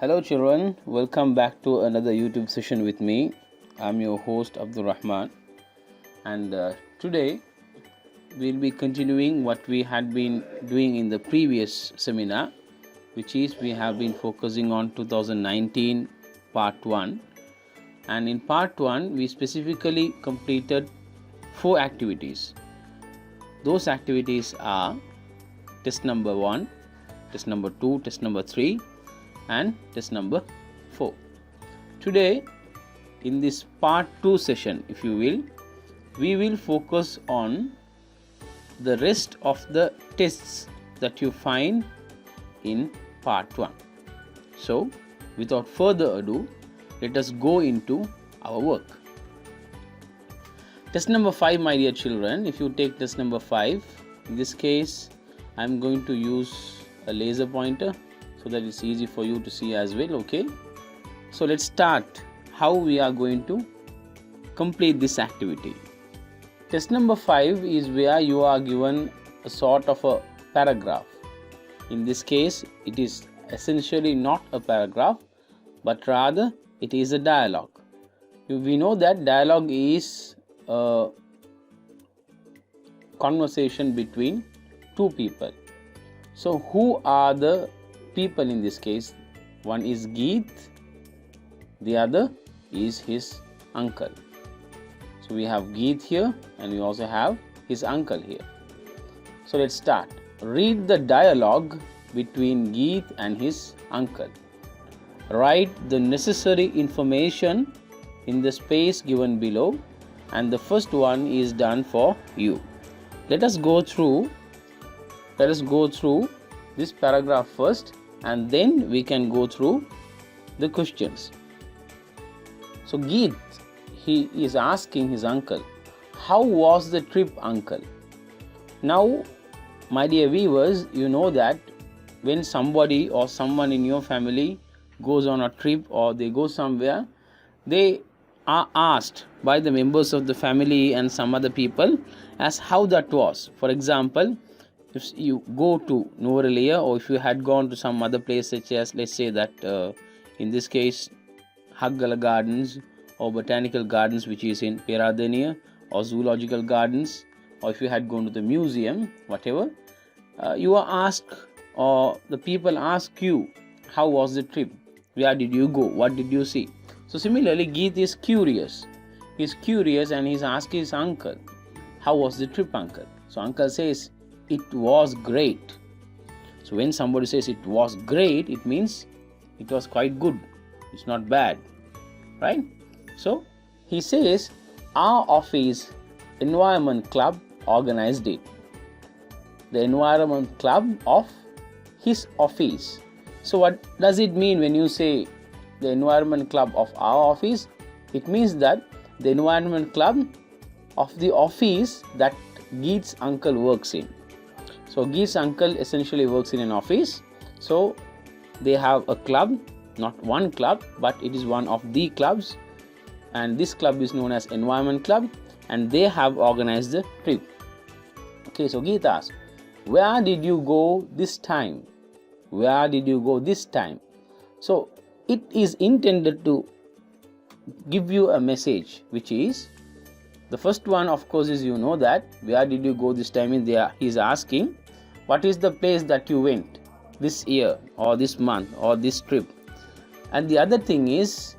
Hello children, welcome back to another YouTube session with me. I'm your host Abdul Rahman, and today we'll be continuing what we had been doing in the previous seminar, which is we have been focusing on 2019 part 1, and in part 1 we specifically completed 4 activities. Those activities are test number 1, test number 2, test number 3 and test number 4. Today in this part 2 session, if you will, we will focus on the rest of the tests that you find in part 1. So without further ado, let us go into our work. Test number 5, my dear children, if you take test number 5, in this case I am going to use a laser pointer so that it's easy for you to see as well. Okay, so let's start how we are going to complete this activity. Test number 5 is where you are given a sort of a paragraph. In this case it is essentially not a paragraph, but rather it is a dialogue. We know that dialogue is a conversation between two people. So who are the people in this case? One is Geet, the other is his uncle. So we have Geet here and we also have his uncle here. So let's start. Read the dialogue between Geet and his uncle. Write the necessary information in the space given below, and the first one is done for you. Let us go through this paragraph first, and then we can go through the questions. So Geet, he is asking his uncle, how was the trip, uncle? Now, my dear viewers, you know that when somebody or someone in your family goes on a trip or they go somewhere, they are asked by the members of the family and some other people as how that was. For example, if you go to Norelia, or if you had gone to some other place, such as, let's say that in this case Haggala Gardens or Botanical Gardens, which is in Peradeniya, or Zoological Gardens, or if you had gone to the museum, whatever, you are asked, or the people ask you, how was the trip, where did you go, what did you see? So similarly, Geet is curious. He's curious and he's asking his uncle, how was the trip, uncle? So uncle says, it was great. So when somebody says it was great, it means it was quite good. It's not bad, right? So he says, our office environment club organized it. The environment club of his office. So what does it mean when you say the environment club of our office? It means that the environment club of the office that Geet's uncle works in. So Geet's uncle essentially works in an office. So they have a club, not one club, but it is one of the clubs, and this club is known as Environment Club, and they have organized the trip. Okay, so Geet asks, where did you go this time? Where did you go this time? So it is intended to give you a message, which is, the first one of course is, you know that where did you go this time, in there he is asking what is the place that you went this year or this month or this trip. And the other thing is,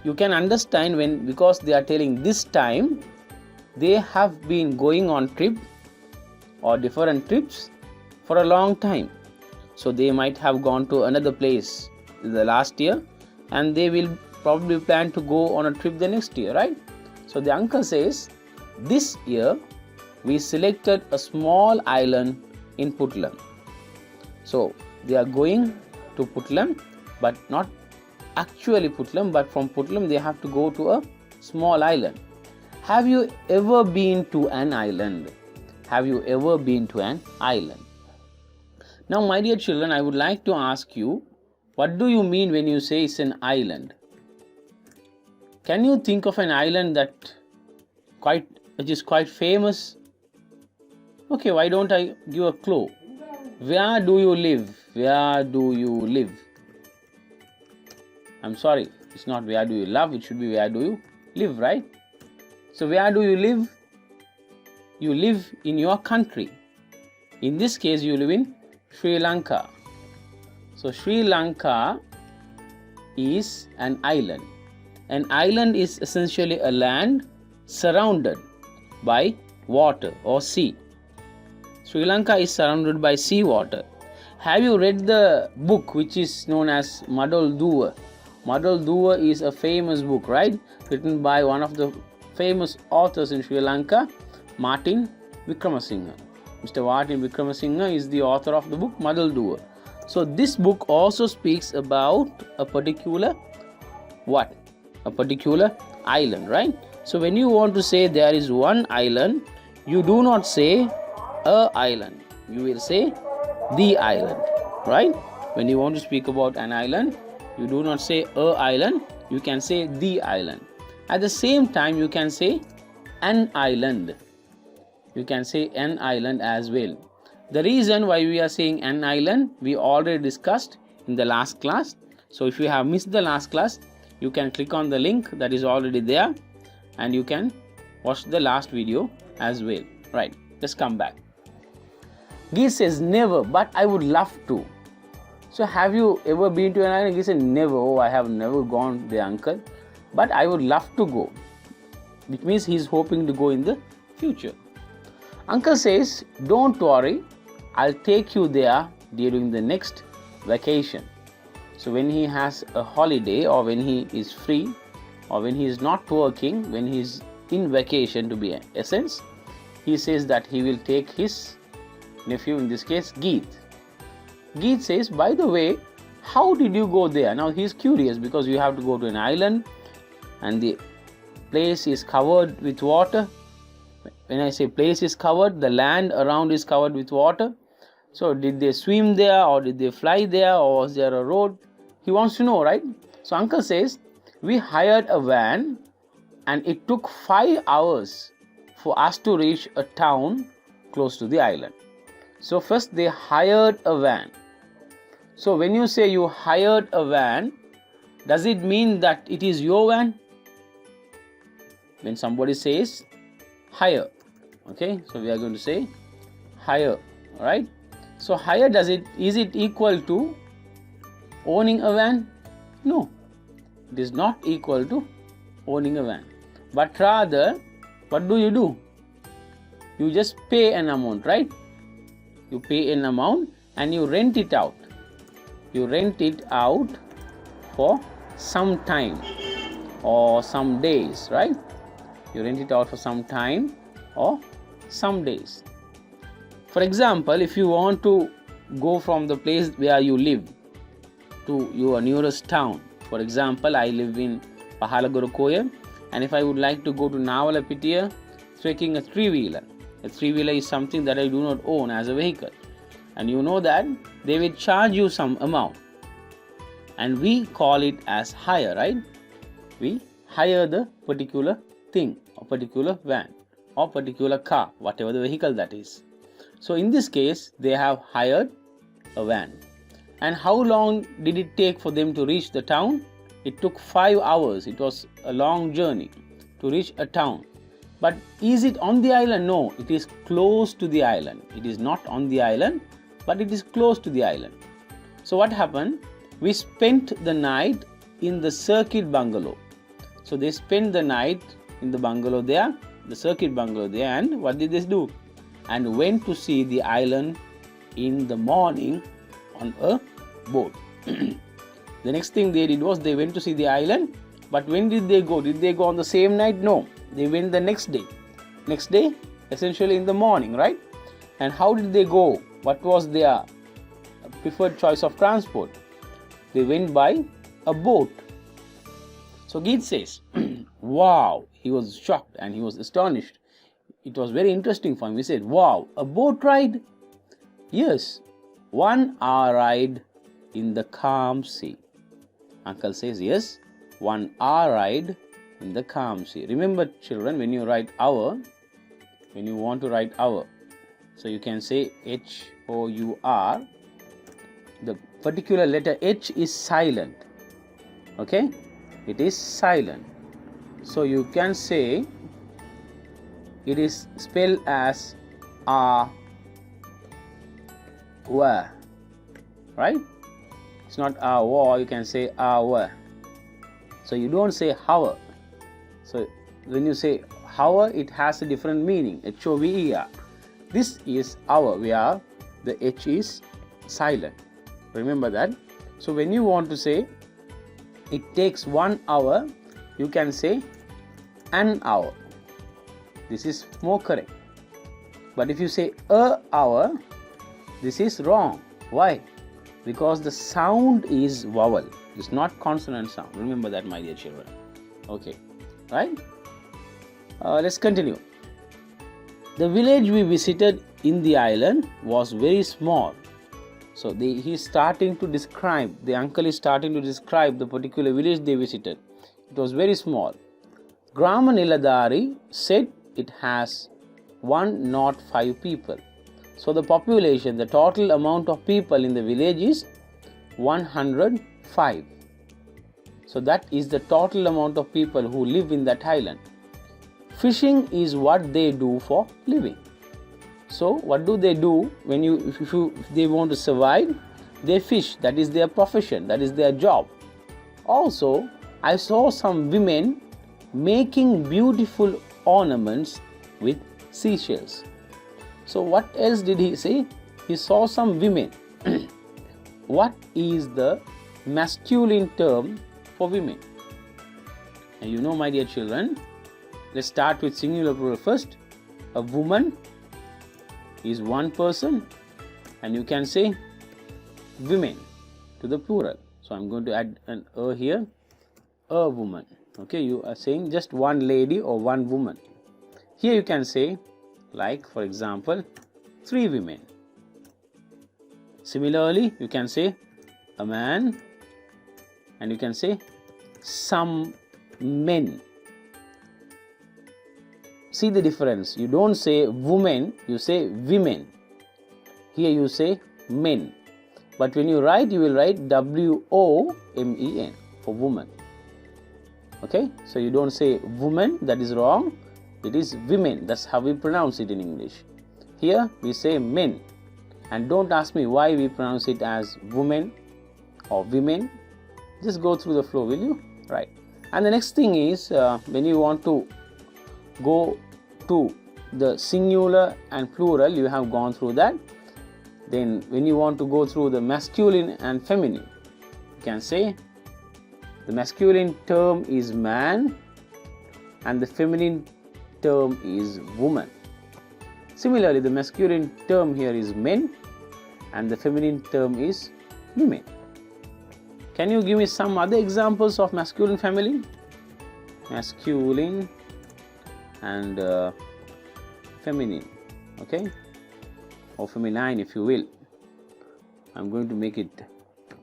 you can understand when, because they are telling this time, they have been going on trip or different trips for a long time. So they might have gone to another place the last year, and they will probably plan to go on a trip the next year, right? So the uncle says, this year we selected a small island in Puttlam. So they are going to Puttlam, but not actually Puttlam, but from Puttlam they have to go to a small island. Have you ever been to an island? Have you ever been to an island? Now, my dear children, I would like to ask you, what do you mean when you say it's an island? Can you think of an island which is quite famous? Okay, why don't I give a clue? Where do you live? Where do you live? I'm sorry, it's not where do you love, it should be where do you live, right? So where do you live? You live in your country. In this case, you live in Sri Lanka. So Sri Lanka is an island. An island is essentially a land surrounded by water or sea. Sri Lanka is surrounded by sea water. Have you read the book which is known as Madol Duwa? Madol Duwa is a famous book, right? Written by one of the famous authors in Sri Lanka, Martin Wickramasinghe. Mr. Martin Wickramasinghe is the author of the book Madol Duwa. So this book also speaks about a particular what? A particular island, right? So when you want to say there is one island, you do not say a island. You will say the island, right? When you want to speak about an island, you do not say a island, you can say the island. At the same time, you can say an island. You can say an island as well. The reason why we are saying an island, we already discussed in the last class. So if you have missed the last class, you can click on the link that is already there and you can watch the last video as well. Right, let's come back. Geet says never, but I would love to. So have you ever been to an island? Geet said never. Oh, I have never gone there, uncle. But I would love to go. Which means he is hoping to go in the future. Uncle says, don't worry, I'll take you there during the next vacation. So when he has a holiday or when he is free or when he is not working, when he is in vacation to be in essence, he says that he will take his nephew, in this case Geet. Geet says, by the way, how did you go there? Now he is curious because you have to go to an island and the place is covered with water. When I say place is covered, the land around is covered with water. So did they swim there or did they fly there or was there a road? He wants to know, right? So uncle says, we hired a van and it took 5 hours for us to reach a town close to the island. So first they hired a van. So when you say you hired a van, does it mean that it is your van? When somebody says hire, okay, so we are going to say hire, right? So hire, is it equal to owning a van? No, it is not equal to owning a van. But rather, what do? You just pay an amount, right? You pay an amount and you rent it out. You rent it out for some time or some days, right? You rent it out for some time or some days. For example, if you want to go from the place where you live to your nearest town, for example, I live in Pahalagorokoya, and if I would like to go to Navalapitiya, taking a three-wheeler. A three-wheeler is something that I do not own as a vehicle. And you know that they will charge you some amount. And we call it as hire, right? We hire the particular thing or particular van or particular car, whatever the vehicle that is. So in this case, they have hired a van. And how long did it take for them to reach the town? It took 5 hours. It was a long journey to reach a town. But is it on the island? No, it is close to the island. It is not on the island, but it is close to the island. So what happened? We spent the night in the circuit bungalow. So they spent the night in the bungalow there, the circuit bungalow there, and what did they do? And went to see the island in the morning on a boat. The next thing they did was they went to see the island. But when did they go? Did they go on the same night? No. They went the next day. Next day, essentially in the morning, right? And how did they go? What was their preferred choice of transport? They went by a boat. So Geet says, wow, he was shocked and he was astonished. It was very interesting for him. He said, wow, a boat ride? Yes, 1 hour ride in the calm sea. Uncle says, yes, 1 hour ride in the calm sea. Remember, children, when you write hour, when you want to write hour, so you can say H-O-U-R. The particular letter H is silent. Okay, it is silent. So you can say it is spelled as a wa, right? It's not a wa, you can say a wa. So you don't say hover. So when you say hover, it has a different meaning, H-O-V-E-R. This is hour, where the H is silent. Remember that. So when you want to say it takes 1 hour, you can say an hour. This is more correct. But if you say a hour, this is wrong. Why? Because the sound is vowel. It's not consonant sound. Remember that, my dear children. Okay, right? Let's continue. The village we visited in the island was very small. So he's starting to describe, the uncle is starting to describe the particular village they visited. It was very small. Grama Niladari said it has 105 people. So the population, the total amount of people in the village is 105. So that is the total amount of people who live in that island. Fishing is what they do for living. So what do they do when if they want to survive? They fish. That is their profession. That is their job. Also, I saw some women making beautiful ornaments with seashells. So what else did he say? He saw some women. What is the masculine term for women? And you know, my dear children, let's start with singular plural first. A woman is one person, and you can say women to the plural. So I'm going to add an a here, a woman. Okay, you are saying just one lady or one woman. Here you can say, like for example, 3 women. Similarly, you can say a man, and you can say some men. See the difference. You don't say women, you say women. Here you say men. But when you write, you will write W-O-M-E-N for woman. Okay, so you don't say woman, that is wrong. It is women. That's how we pronounce it in English. Here we say men. And don't ask me why we pronounce it as women or women. Just go through the flow, will you? Right. And the next thing is when you want to go to the singular and plural, you have gone through that. Then when you want to go through the masculine and feminine, you can say the masculine term is man and the feminine term is woman. Similarly, the masculine term here is men and the feminine term is women. Can you give me some other examples of masculine, feminine? Masculine and feminine, okay, or feminine if you will. I'm going to make it,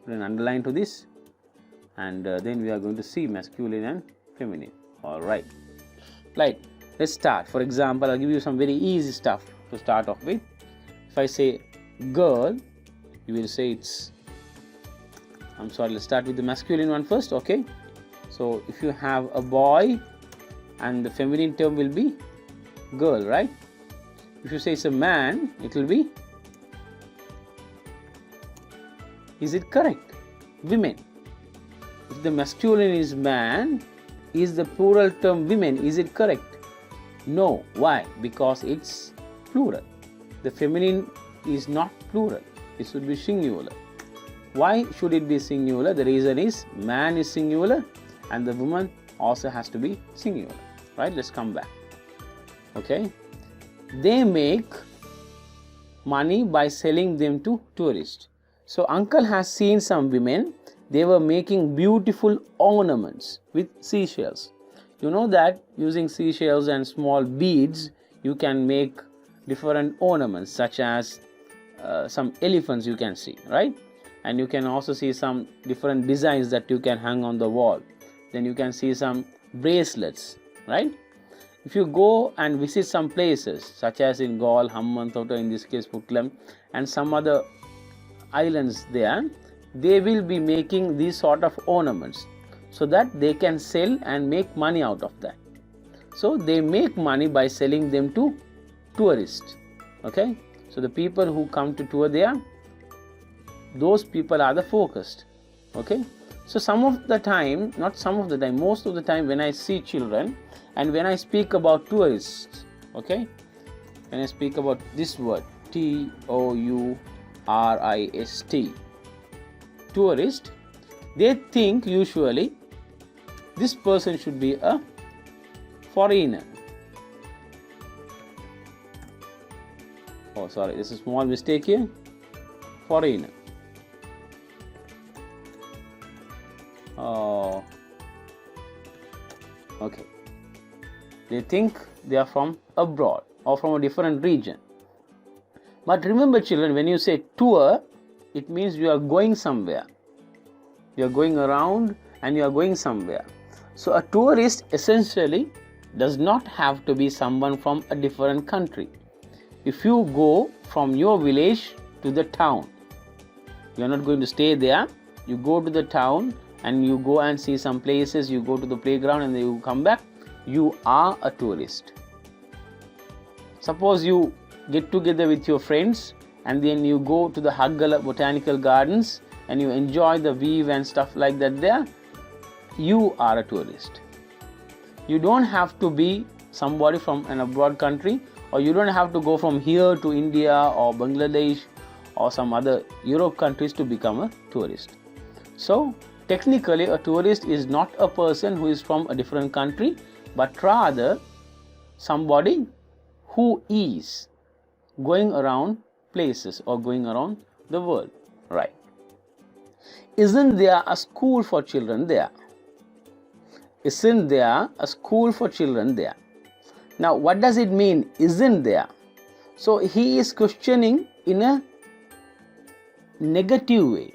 put an underline to this, and then we are going to see masculine and feminine. All right, let's start. For example, I'll give you some very easy stuff to start off with. If I say girl, you will say it's, let's start with the masculine one first. Okay, so if you have a boy, and the feminine term will be girl, right? If you say it's a man, it will be, is it correct? Women. If the masculine is man, is the plural term women, is it correct? No. Why? Because it's plural. The feminine is not plural. It should be singular. Why should it be singular? The reason is man is singular and the woman also has to be singular. Right? Let's come back. Okay. They make money by selling them to tourists. So uncle has seen some women. They were making beautiful ornaments with seashells. You know that using seashells and small beads, you can make different ornaments, such as some elephants you can see, right? And you can also see some different designs that you can hang on the wall. Then you can see some bracelets, right? If you go and visit some places, such as in Gaul, Hambantota, in this case Putlam, and some other islands there, they will be making these sort of ornaments. so that they can sell and make money out of that. So they make money by selling them to tourists. Okay, so the people who come to tour there, those people are the focused. Okay, so some of the time, not some of the time, most of the time when I see children and when I speak about tourists, okay, when I speak about this word tourist, tourist, they think usually this person should be a foreigner. Oh, sorry, this is a small mistake here. Foreigner. Oh, okay. They think they are from abroad or from a different region. But remember, children, when you say tour, it means you are going somewhere. You are going around and you are going somewhere. So a tourist essentially does not have to be someone from a different country. If you go from your village to the town, you are not going to stay there. You go to the town and you go and see some places, you go to the playground and then you come back, you are a tourist. Suppose you get together with your friends and then you go to the Haggala Botanical Gardens and you enjoy the view and stuff like that there, you are a tourist. You don't have to be somebody from an abroad country, or you don't have to go from here to India or Bangladesh or some other Europe countries to become a tourist. So technically a tourist is not a person who is from a different country, but rather somebody who is going around places or going around the world. Right. Isn't there a school for children there? Isn't there a school for children there? Now, what does it mean, isn't there? So he is questioning in a negative way,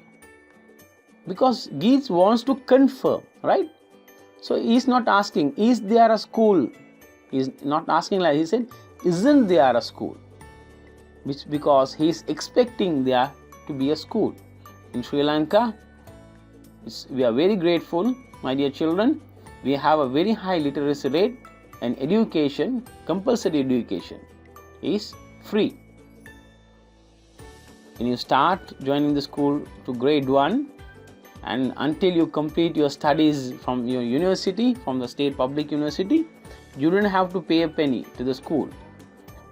because Geets wants to confirm, right? So he is not asking, is there a school? He is not asking like, he said, isn't there a school? Because he is expecting there to be a school. In Sri Lanka, we are very grateful, my dear children. We have a very high literacy rate, and education, compulsory education, is free. When you start joining the school to grade 1 and until you complete your studies from your university, from the state public university, you don't have to pay a penny to the school.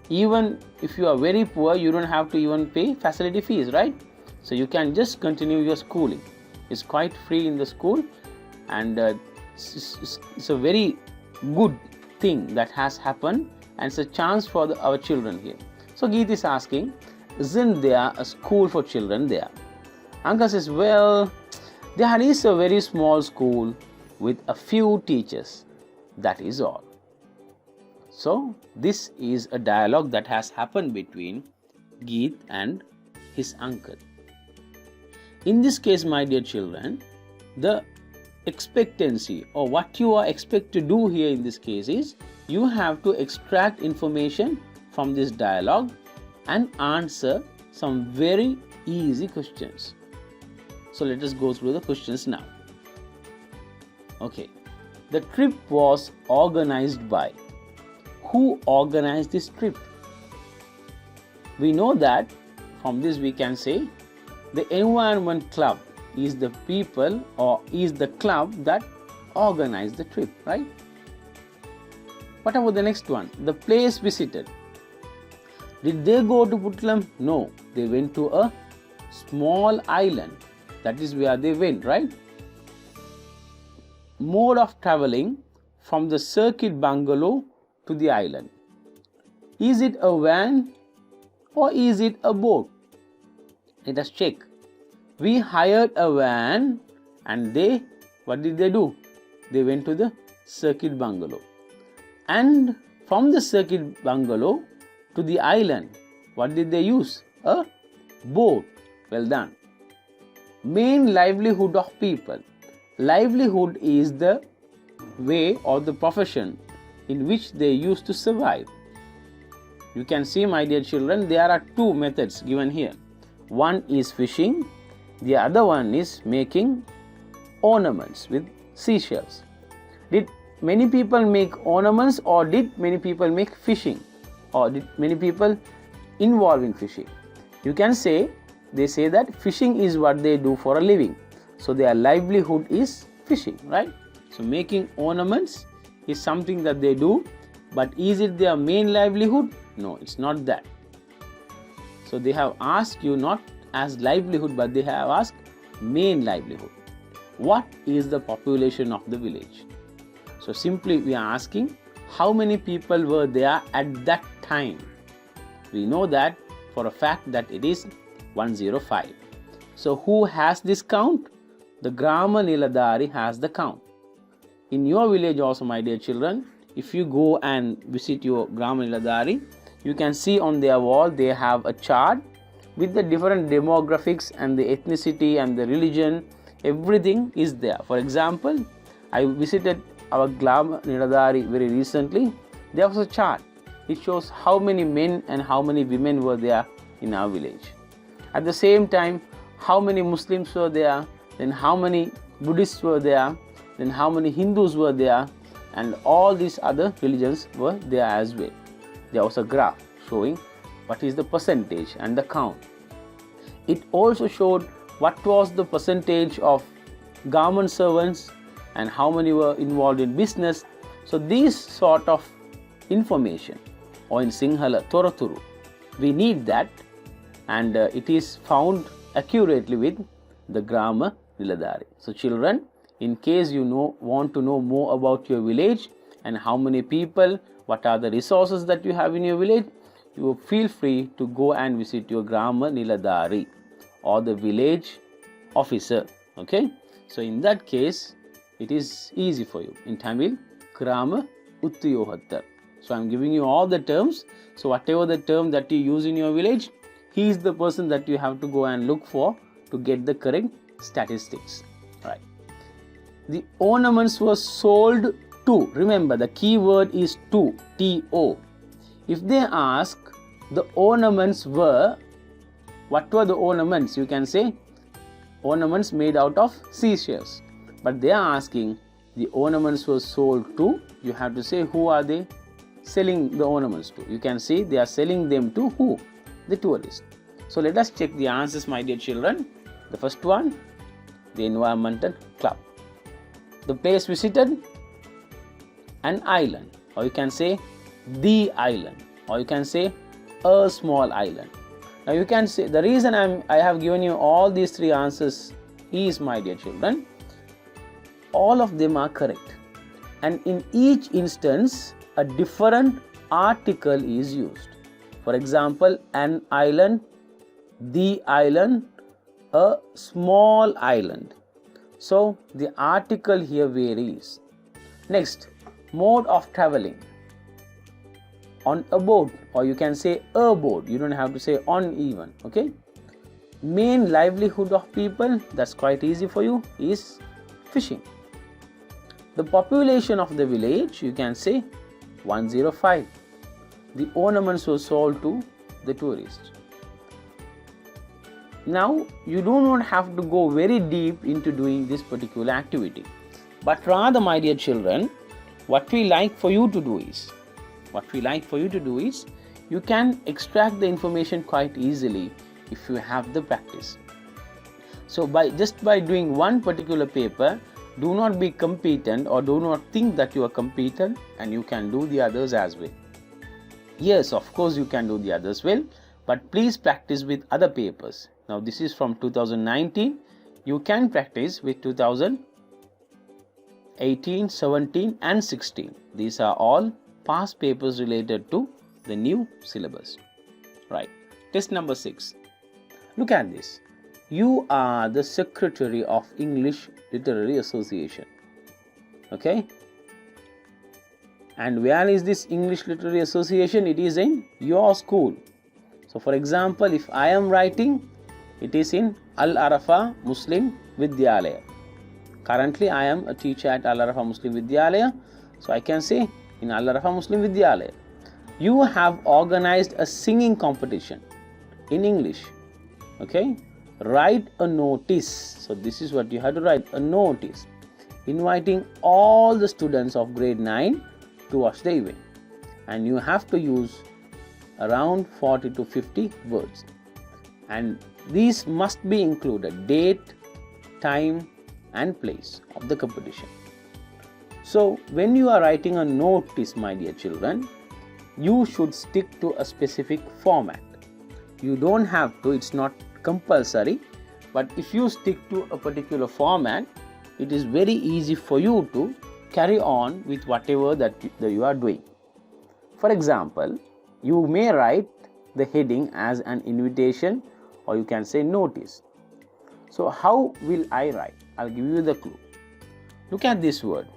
Even if you are very poor, you don't have to even pay facility fees, right? So you can just continue your schooling. It's quite free in the school, and it's a very good thing that has happened, and it's a chance for our children here. So Geet is asking, isn't there a school for children there? Uncle says, well, there is a very small school with a few teachers. That is all. So this is a dialogue that has happened between Geet and his uncle. In this case, my dear children, the expectancy, or what you are expected to do here in this case, is you have to extract information from this dialogue and answer some very easy questions. So let us go through the questions now. Okay, the trip was organized by. Who organized this trip? We know that from this we can say the environment club is the people or is the club that organized the trip, right? What about the next one? The place visited. Did they go to Putlam? No, they went to a small island. That is where they went, right? Mode of traveling from the circuit bungalow to the island. Is it a van or is it a boat? Let us check. We hired a van and what did they do? They went to the circuit bungalow. And from the circuit bungalow to the island, what did they use? A boat. Well done. Main livelihood of people. Livelihood is the way or the profession in which they used to survive. You can see, my dear children, there are two methods given here. One is fishing, the other one is making ornaments with seashells? Did many people make ornaments, or did many people make fishing, or did many people involve in fishing? You can say, they say that fishing is what they do for a living, so their livelihood is fishing, right? So making ornaments is something that they do, but is it their main livelihood? No, it's not that. So they have asked you not as livelihood, but they have asked main livelihood. What is the population of the village? So simply we are asking how many people were there at that time. We know that for a fact that it is 105. So who has this count? The Grama Niladhari has the count. In your village also, my dear children, if you go and visit your Grama Niladhari, you can see on their wall they have a chart with the different demographics and the ethnicity and the religion. Everything is there. For example, I visited our Grama Niladhari very recently. There was a chart. It shows how many men and how many women were there in our village. At the same time, how many Muslims were there, then how many Buddhists were there, then how many Hindus were there, and all these other religions were there as well. There was a graph showing what is the percentage and the count. It also showed what was the percentage of government servants and how many were involved in business. So these sort of information, or in Sinhala, Toraturu, we need that, and it is found accurately with the Grama Niladhari. So children, in case you want to know more about your village and how many people, what are the resources that you have in your village, you feel free to go and visit your Grama Niladhari or the village officer. Okay, so in that case it is easy for you. In Tamil, Grama Uttiyohattar. So I am giving you all the terms. So whatever the term that you use in your village, he is the person that you have to go and look for to get the correct statistics. Right. The ornaments were sold to. Remember, the key word is to, T-O. If they ask the ornaments were, what were the ornaments? You can say ornaments made out of seashells. But they are asking the ornaments were sold to. You have to say who are they selling the ornaments to. You can see they are selling them to who? The tourists. So let us check the answers, my dear children. The first one, the environmental club. The place visited, an island, or you can say the island, or you can say a small island. Now you can say, the reason I have given you all these three answers is, my dear children, all of them are correct, and in each instance a different article is used. For example, an island, the island, a small island. So the article here varies. Next, mode of traveling. On a boat, or you can say a boat. You don't have to say on even. Okay. Main livelihood of people, that's quite easy for you, is fishing. The population of the village, you can say 105. The ornaments were sold to the tourists. Now, you do not have to go very deep into doing this particular activity, but rather, my dear children, what we like for you to do is, you can extract the information quite easily if you have the practice. So by doing one particular paper, do not be competent, or do not think that you are competent and you can do the others as well. Yes, of course you can do the others well, but please practice with other papers. Now this is from 2019. You can practice with 2018, 17 and 16. These are all past papers related to the new syllabus. Right. Test number 6. Look at this. You are the secretary of English Literary Association. Okay. And where is this English Literary Association? It is in your school. So for example, if I am writing, it is in Al-Arafa Muslim Vidyalaya. Currently, I am a teacher at Al-Arafa Muslim Vidyalaya. So I can say in Al-Arafa Muslim Vidyalaya. You have organized a singing competition in English. Okay. Write a notice. So this is what you have to write, a notice. inviting all the students of grade 9 to watch the event, and you have to use around 40 to 50 words, and these must be included: date, time and place of the competition. So when you are writing a notice, my dear children, you should stick to a specific format. You don't have to, it's not compulsory, but if you stick to a particular format, it is very easy for you to carry on with whatever that you are doing. For example, you may write the heading as an invitation, or you can say notice. So how will I write? I'll give you the clue. Look at this word,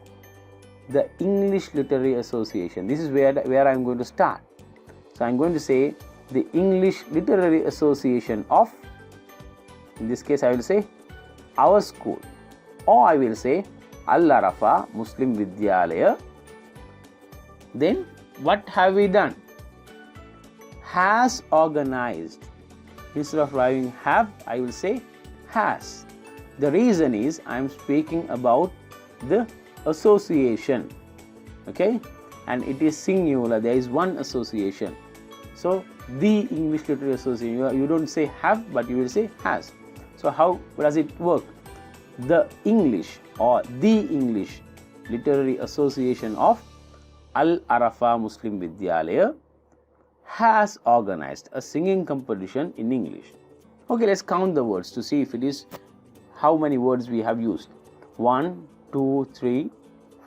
the English Literary Association. This is where I'm going to start. So I'm going to say the English Literary Association of, in this case I will say our school, or I will say Al-Arafa Muslim Vidyalaya. Then what have we done? Has organized. Instead of writing have, I will say has. The reason is I am speaking about the association, okay, and it is singular, there is one association. So the English Literary Association, you don't say have, but you will say has. So how does it work? The English or the English Literary Association of Al-Arafa Muslim Vidyalaya has organized a singing competition in English. Okay, let's count the words to see if it is how many words we have used. 1, 2, 3,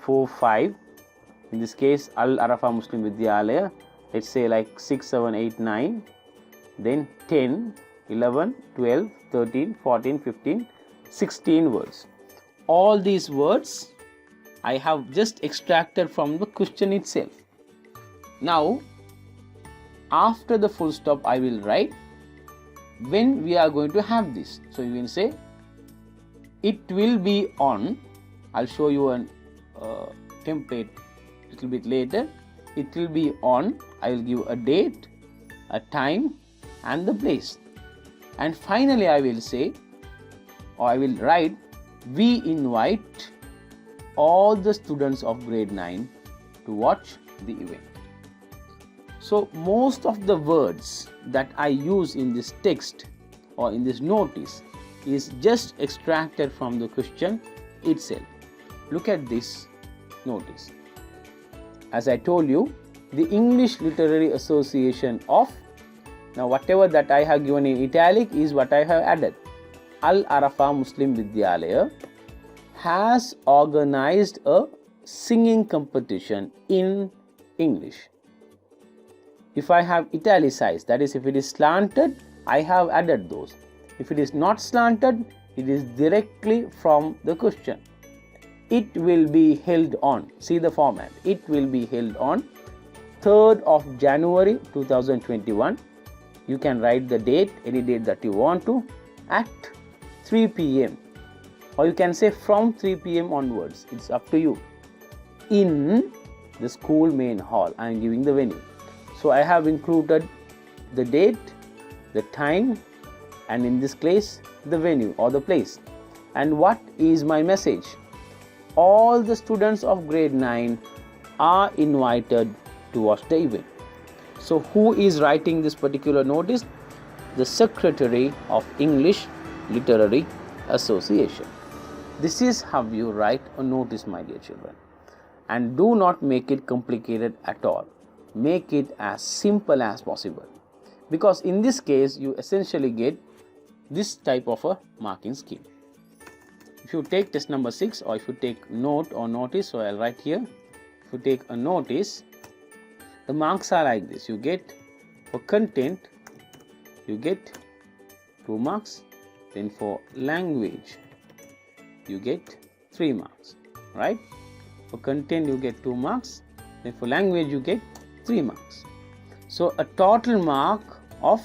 4, 5. In this case, Al-Arafa Muslim Vidyalaya, let's say like 6, 7, 8, 9. Then 10, 11, 12, 13, 14, 15, 16 words. All these words I have just extracted from the question itself. Now, after the full stop, I will write when we are going to have this. So you can say it will be on. I'll show you a template a little bit later. It will be on. I will give a date, a time and the place. And finally I will say, or I will write, we invite all the students of grade 9 to watch the event. So most of the words that I use in this text or in this notice is just extracted from the question itself. Look at this notice. As I told you, the English Literary Association of, now whatever that I have given in italic is what I have added. Al-Arafa Muslim Vidyalaya has organized a singing competition in English. If I have italicized, that is if it is slanted, I have added those. If it is not slanted, it is directly from the question. It will be held on, see the format, it will be held on 3rd of January 2021. You can write the date, any date that you want to, at 3 p.m. or you can say from 3 p.m. onwards, it's up to you. In the school main hall, I am giving the venue. So I have included the date, the time, and in this case the venue or the place. And what is my message? All the students of grade 9 are invited to watch the event. So who is writing this particular notice? The Secretary of English Literary Association. This is how you write a notice, my dear children. And do not make it complicated at all. Make it as simple as possible. Because in this case, you essentially get this type of a marking scheme. If you take test number 6, or if you take note or notice, so I'll write here. If you take a notice, the marks are like this. You get for content, you get 2 marks. Then for language, you get 3 marks, right? For content, you get 2 marks. Then for language, you get 3 marks. So a total mark of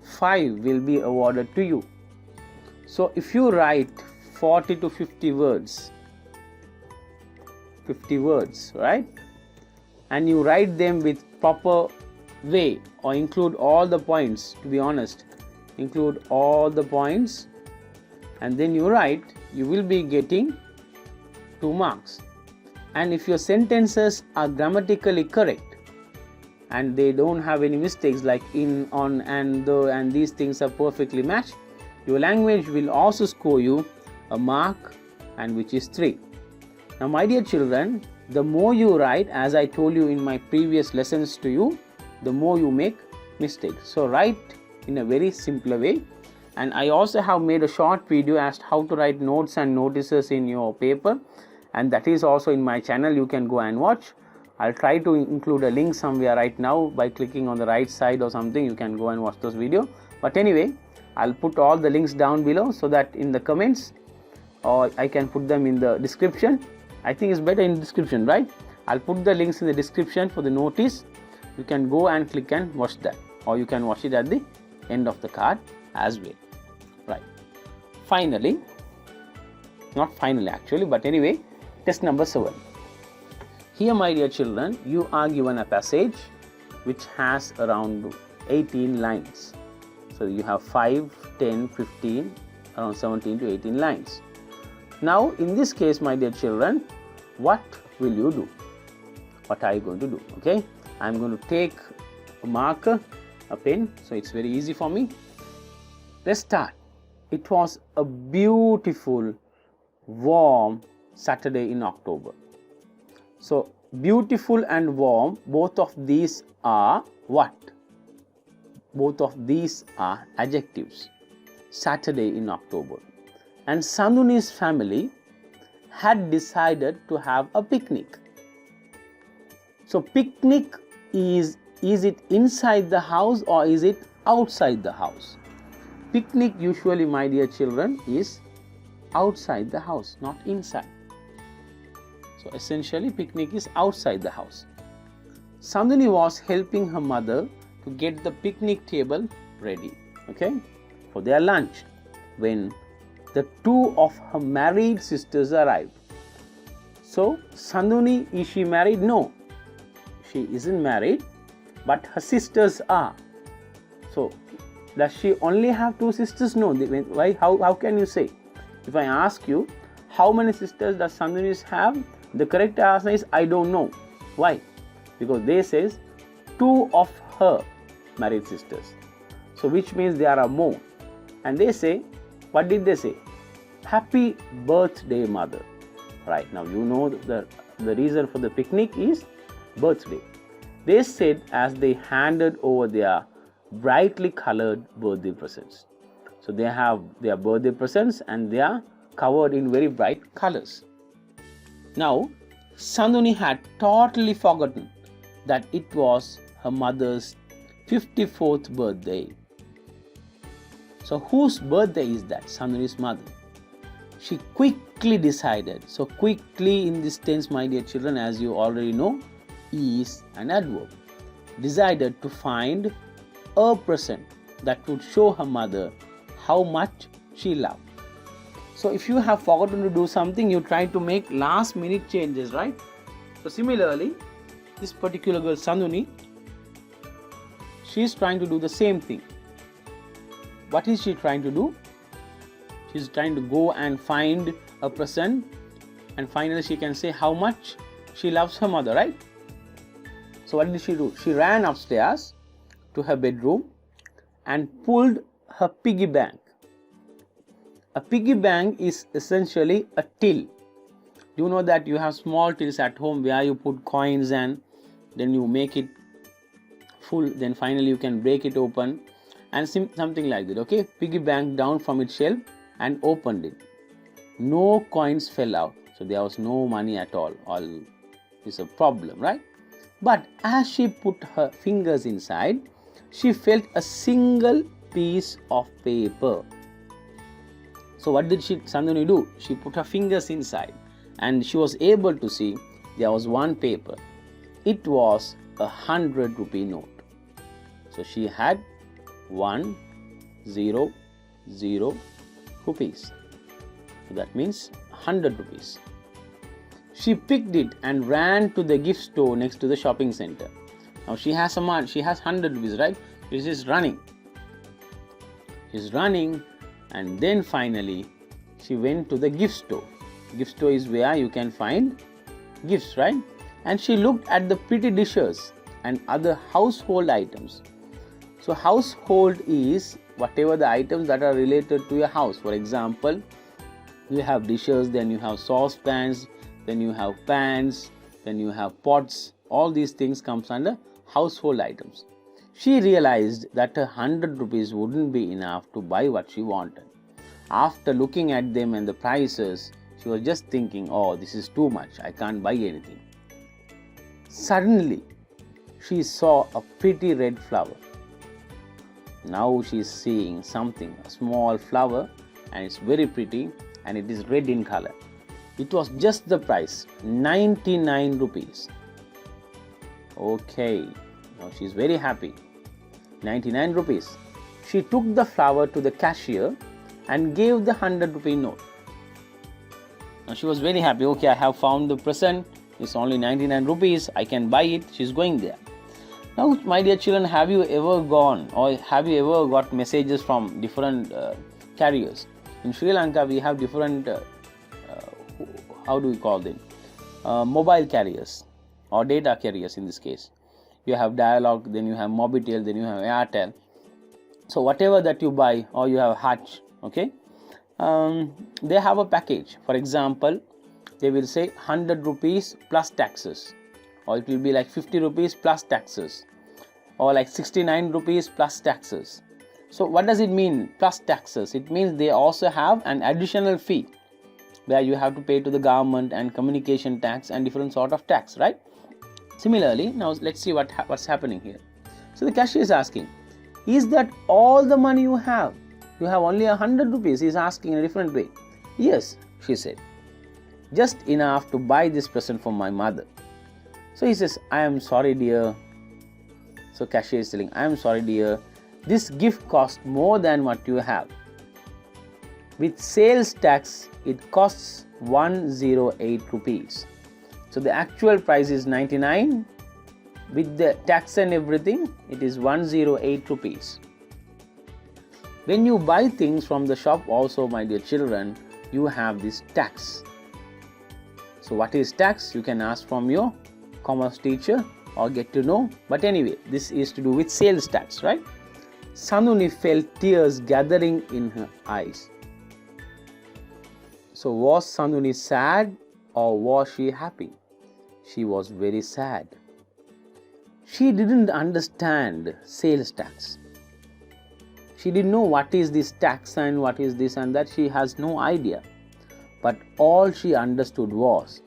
5 will be awarded to you. So if you write 40 to 50 words, right? And you write them with proper way, or include all the points, to be honest, include all the points, and then you write, you will be getting 2 marks. And if your sentences are grammatically correct and they don't have any mistakes like in, on, and, the, and these things are perfectly matched, your language will also score you a mark, and which is 3. Now my dear children, the more you write, as I told you in my previous lessons to you, the more you make mistakes. So write in a very simpler way. And I also have made a short video as to how to write notes and notices in your paper, and that is also in my channel. You can go and watch. I'll try to include a link somewhere right now by clicking on the right side or something. You can go and watch those videos. But anyway, I'll put all the links down below so that in the comments, or I can put them in the description. I think it's better in the description, right? I'll put the links in the description for the notice. You can go and click and watch that, or you can watch it at the end of the card as well. Right. Finally, not finally actually, but anyway, test number 7. Here, my dear children, you are given a passage which has around 18 lines. So you have 5, 10, 15, around 17 to 18 lines. Now in this case, my dear children, what will you do? What are you going to do? Okay, I'm going to take a marker, a pen, so it's very easy for me. Let's start. It was a beautiful, warm Saturday in October. So beautiful and warm, both of these are what? Both of these are adjectives. Saturday in October. And Sanduni's family had decided to have a picnic. So picnic is it inside the house or is it outside the house? Picnic usually, my dear children, is outside the house, not inside. So essentially picnic is outside the house. Sanduni was helping her mother to get the picnic table ready, okay, for their lunch, when the 2 of her married sisters arrived. So Sanduni, is she married? No, she isn't married, but her sisters are. So does she only have 2 sisters? No. Why? How can you say? If I ask you, how many sisters does Sanduni have? The correct answer is I don't know. Why? Because they says 2 of her married sisters. So which means there are more. And they say, what did they say? Happy birthday, mother. Right, now you know the reason for the picnic is birthday. They said as they handed over their brightly colored birthday presents. So they have their birthday presents and they are covered in very bright colors. Now Sanduni had totally forgotten that it was her mother's 54th birthday. So whose birthday is that? Sanduni's mother. She quickly decided. So quickly in this tense, my dear children, as you already know, is an adverb. Decided to find a present that would show her mother how much she loved. So if you have forgotten to do something, you try to make last minute changes, right? So similarly, this particular girl Sanduni, she is trying to do the same thing. What is she trying to do? She is trying to go and find a present, and finally she can say how much she loves her mother, right? So what did she do? She ran upstairs to her bedroom and pulled her piggy bank. A piggy bank is essentially a till. You know that you have small tills at home where you put coins and then you make it full, then finally you can break it open and something like that, okay? Piggy bank down from its shelf and opened it. No coins fell out, so there was no money at all. All is a problem, right? But as she put her fingers inside, she felt a single piece of paper. So what did Sanduni do? She put her fingers inside and she was able to see there was one paper. It was a 100 rupee note. So she had 100 rupees. So that means 100 rupees. She picked it and ran to the gift store next to the shopping center. Now she has 100 rupees, right? She's just running. She's running, and then finally she went to the gift store. Gift store is where you can find gifts, right? And she looked at the pretty dishes and other household items. So household is whatever the items that are related to your house. For example, you have dishes, then you have saucepans, then you have pans, then you have pots. All these things comes under household items. She realized that her 100 rupees wouldn't be enough to buy what she wanted. After looking at them and the prices, she was just thinking, oh, this is too much, I can't buy anything. Suddenly, she saw a pretty red flower. Now she is seeing something, a small flower, and it's very pretty and it is red in color. It was just the price, 99 rupees. Okay, now she is very happy. 99 rupees. She took the flower to the cashier and gave the 100 rupee note. Now she was very happy. Okay, I have found the present. It's only 99 rupees. I can buy it. She's going there. Now, my dear children, have you ever gone or have you ever got messages from different carriers? In Sri Lanka, we have different, how do we call them? Mobile carriers or data carriers in this case. You have Dialog, then you have Mobitel, then you have Airtel. So, whatever that you buy or you have Hutch, okay, they have a package. For example, they will say 100 rupees plus taxes, or it will be like 50 rupees plus taxes, or like 69 rupees plus taxes. So what does it mean plus taxes? It means they also have an additional fee where you have to pay to the government and communication tax and different sort of tax, right? Similarly, now let's see what's happening here. So the cashier is asking, is that all the money you have? You have only 100 rupees. He is asking in a different way. Yes, she said. Just enough to buy this present for my mother. So he says, I am sorry, dear. So cashier is telling, I am sorry, dear. This gift costs more than what you have. With sales tax, it costs 108 rupees. So the actual price is 99. With the tax and everything, it is 108 rupees. When you buy things from the shop also, my dear children, you have this tax. So what is tax? You can ask from your commerce teacher or get to know. But anyway, this is to do with sales tax, right? Sandhuni felt tears gathering in her eyes. So was Sandhuni sad or was she happy? She was very sad. She didn't understand sales tax. She didn't know what is this tax and what is this and that. She has no idea. But all she understood was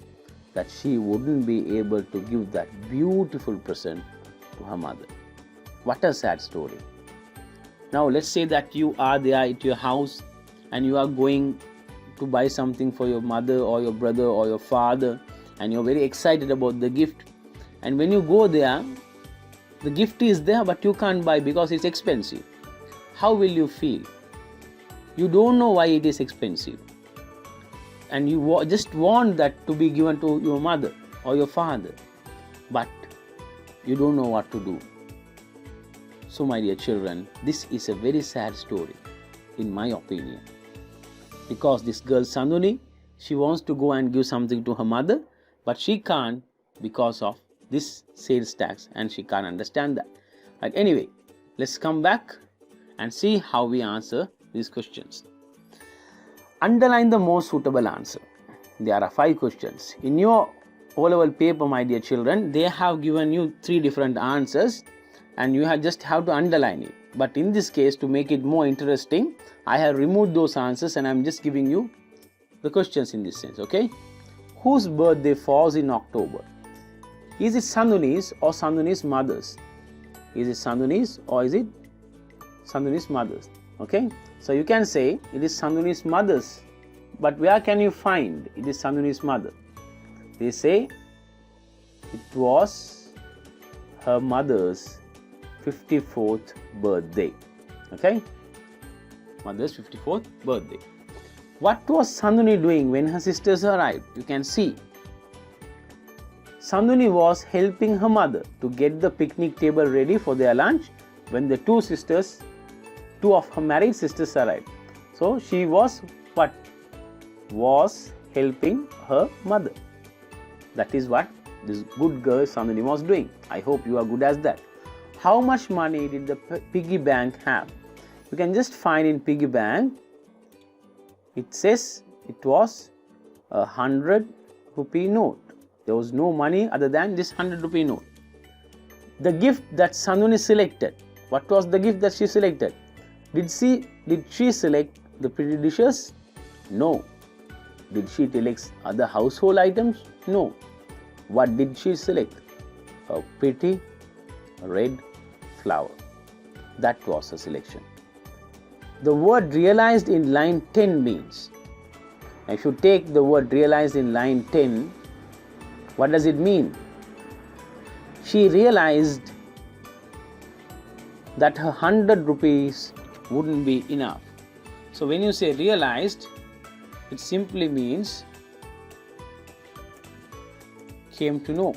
that she wouldn't be able to give that beautiful present to her mother. What a sad story. Now let's say that you are there at your house and you are going to buy something for your mother or your brother or your father, and you're very excited about the gift. And when you go there, the gift is there but you can't buy because it's expensive. How will you feel? You don't know why it is expensive. And you just want that to be given to your mother or your father, but you don't know what to do. So my dear children, this is a very sad story in my opinion, because this girl Sandhuni, she wants to go and give something to her mother, but she can't because of this sales tax and she can't understand that. But anyway, let's come back and see how we answer these questions. Underline the most suitable answer. There are 5 questions. In your O-level paper, my dear children, they have given you 3 different answers and you just have to underline it. But in this case, to make it more interesting, I have removed those answers and I am just giving you the questions in this sense, okay? Whose birthday falls in October? Is it Sandhuni's or Sandhuni's mother's? Is it Sandhuni's or is it Sandhuni's mother's? Okay, so you can say it is Sandhuni's mother's, but where can you find it is Sandhuni's mother? They say it was her mother's 54th birthday. Okay, mother's 54th birthday. What was Sandhuni doing when her sisters arrived? You can see Sandhuni was helping her mother to get the picnic table ready for their lunch when the two of her married sisters arrived. So she was what? Was helping her mother. That is what this good girl Sandhini was doing. I hope you are good as that. How much money did the piggy bank have? You can just find in piggy bank. It says it was a 100 rupee note. There was no money other than this 100 rupee note. The gift that Sandhini selected. What was the gift that she selected? Did she select the pretty dishes? No. Did she select other household items? No. What did she select? A pretty red flower. That was her selection. The word realized in line 10 means. Now, if you take the word realized in line 10, what does it mean? She realized that her 100 rupees wouldn't be enough. So when you say realized, it simply means came to know.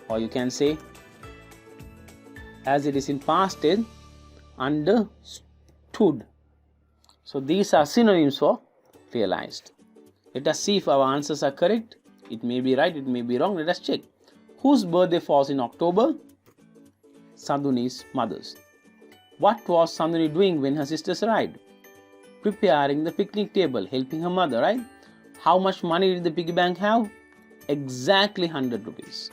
Or you can say, as it is in past tense, understood. So these are synonyms for realized. Let us see if our answers are correct. It may be right, it may be wrong. Let us check. Whose birthday falls in October? Sandhini's mother's. What was Sandhini doing when her sisters arrived? Preparing the picnic table, helping her mother, right? How much money did the piggy bank have? Exactly 100 rupees.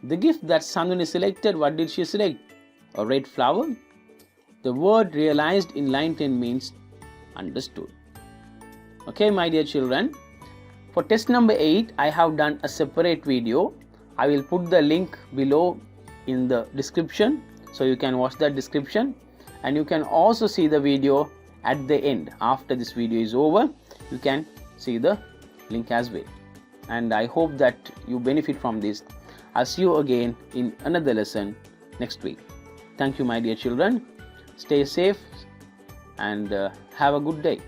The gift that Sandhini selected, what did she select? A red flower. The word realized in line 10 means understood. Okay, my dear children. For test number 8, I have done a separate video. I will put the link below in the description, so you can watch that description, and you can also see the video at the end. After this video is over, you can see the link as well. And I hope that you benefit from this. I'll see you again in another lesson next week. Thank you, my dear children. Stay safe and have a good day.